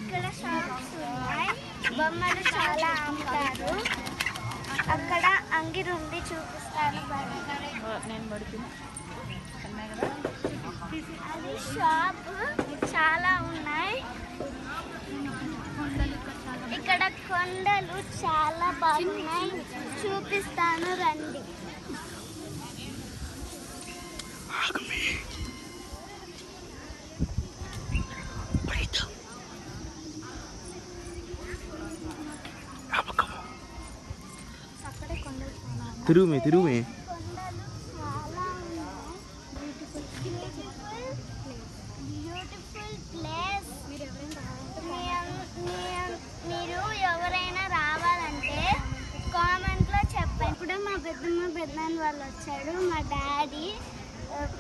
ఇక్కడ షాప్స్ ఉన్నాయి, బొమ్మలు చాలా అమ్ముతారు. అక్కడ అంగిరి ఉంది, చూపిస్తాను. అది షాప్ చాలా ఉన్నాయి. ఇక్కడ కొండలు చాలా బాగున్నాయి, చూపిస్తాను రండి. తిరుగుమే తిరుగుమే మీరు ఎవరైనా రావాలంటే కామెంట్లో చెప్పండి. ఇప్పుడు మా పెద్దనాన్న వాళ్ళు వచ్చాడు, మా డాడీ,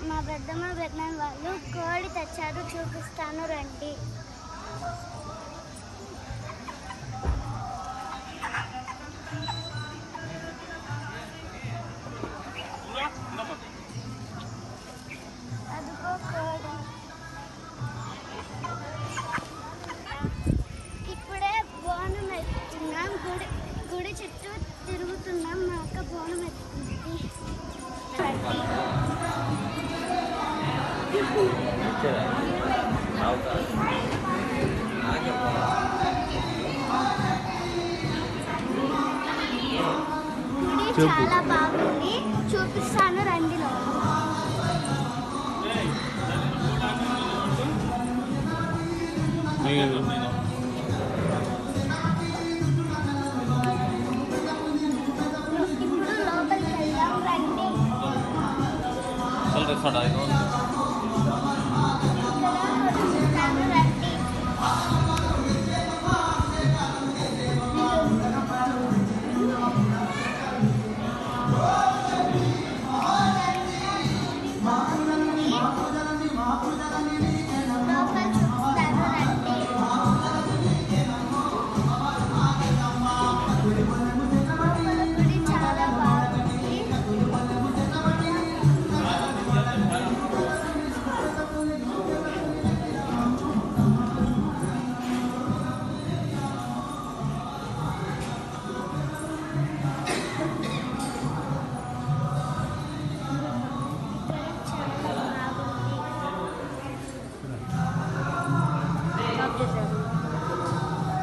మా పెద్దనాన్న వాళ్ళు కోడి తెచ్చారు, చూపిస్తాను రండి. అదిగో కోడి. ఇప్పుడే బోనం ఎత్తుతున్నాం, గుడి చుట్టూ తిరుగుతున్నాం. మా అక్క బోనం ఎత్తుతుంది. గుడి చాలా బాగుంది, చూపిస్తాను రండి. ఇప్పుడు లోపలికి వెళ్దాం రండి. చూపిస్తాను రండి.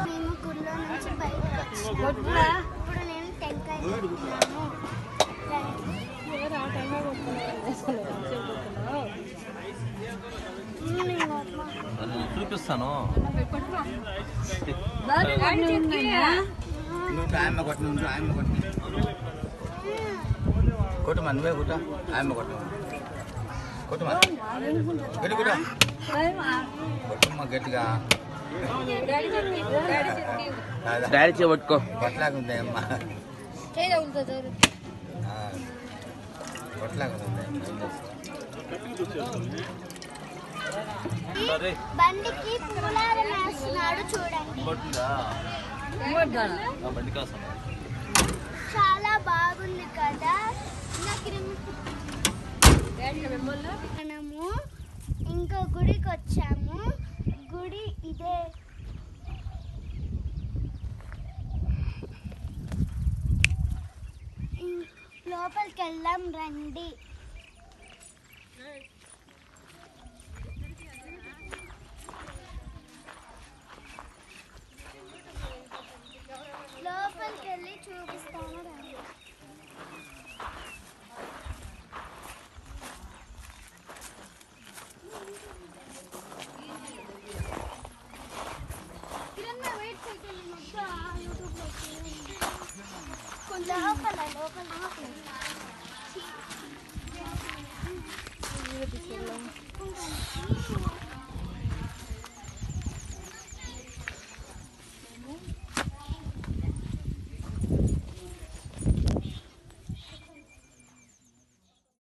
మేము గుడిలో నుంచి బయటకు వచ్చాము. ఇప్పుడు నేను టెంకాయ చూపిస్తాను. కొట్టమా, నువ్వే కుట్ట, ఆయమ్మ కొట్టమా, కొట్టమా, గట్టి కుట్ట, కొట్టమ్మా గట్టిగా. డాడీ చేయబట్టుకో. కొట్లాగా ఉంది అమ్మ, కొట్లాగా ఉంది. బండికి పూలారం వేస్తున్నాడు, చూడండి. చాలా బాగుంది కదా. మనము ఇంకో గుడికి వచ్చాము. గుడి ఇదే. లోపలికి వెళ్దాం రండి. లోపలికి వెళ్ళి చూపిస్తాను రండి. లోపల